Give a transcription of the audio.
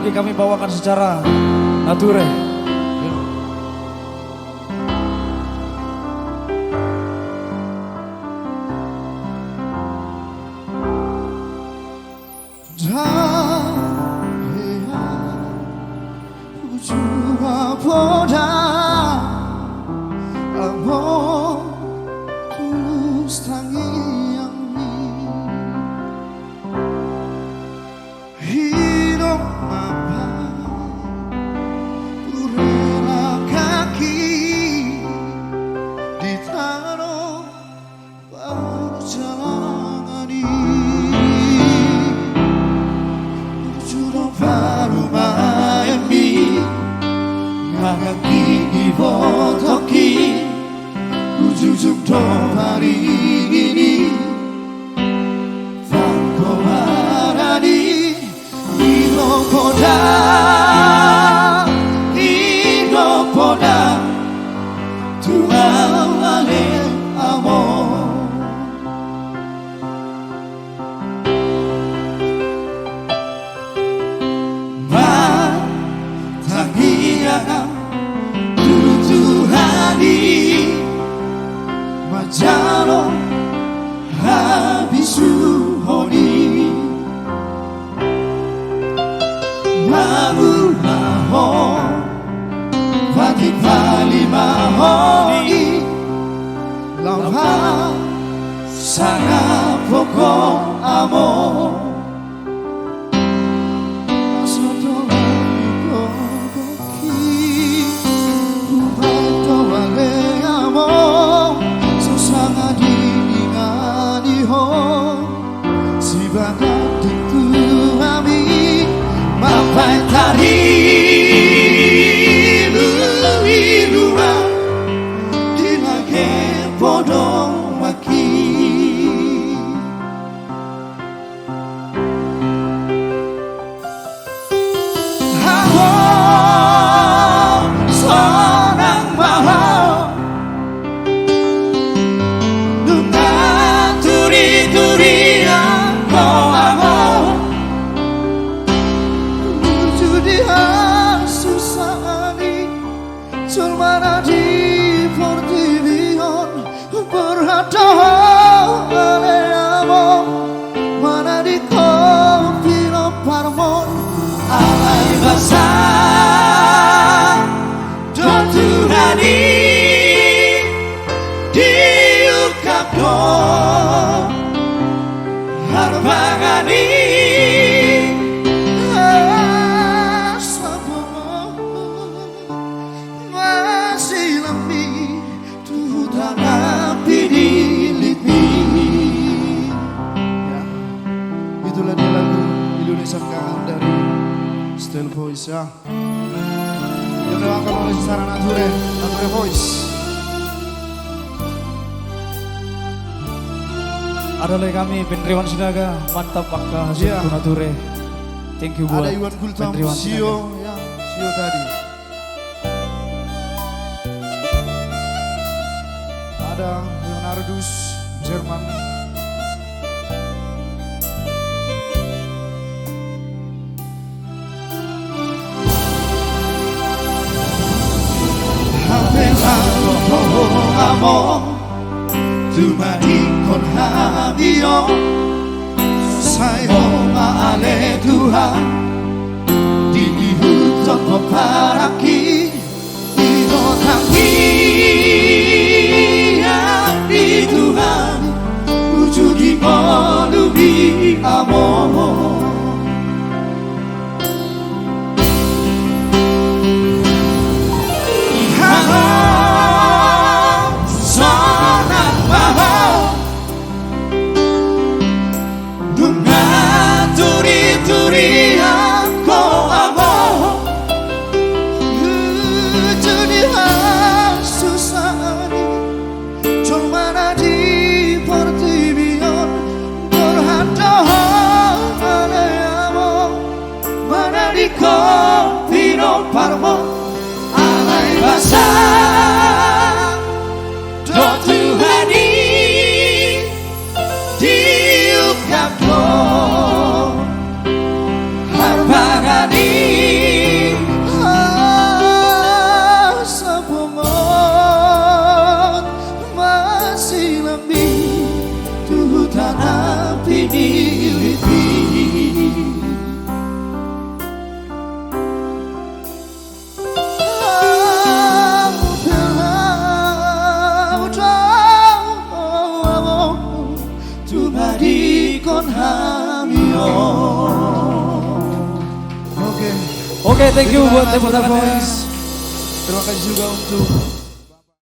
Oke, kami bawakan secara nature. Ujung hari ini tanpa harani inopoda Tuhan ale amor Matangiyang tutuhani Majaro habisuhoni Mamulaho Fatipali mahoni Lamha Sana poko amor Asoto kokoki Ubaito wale amor Susana diningani ho Sibaga ditu ami Mapai tari Luirua Dilage podong maki Haho Sonang mahal Turi ako amor Judihan susani Sulmana di Portivion Berhadapan ale amor Mana di Confino Parmon Alai basah Doturani Diukap dong Harmangani Masih lami Tuhan api dilitmi Ya, itulah dia lagu Indonesia Kangen dari Style Voice ya Yang dibawakan oleh secara nature Voice. Ada lagi kami Pendriwan Sinaga, mantap angka hasil nature. Thank you buat Ada Iwan Gultam, Pendriwan Sio Sinaga. ya, Sio tadi. Ada Leonardus, Jerman. Amor, tu maricon habio, sayo maale Tuhan, di hutan paraki, ino tangi di Tuhan, wujud di olubi amor. Turi ako amor ikon hamio. Oke. Oke, thank you buat tepuk Natural tangannya. Voice. Terima kasih juga untuk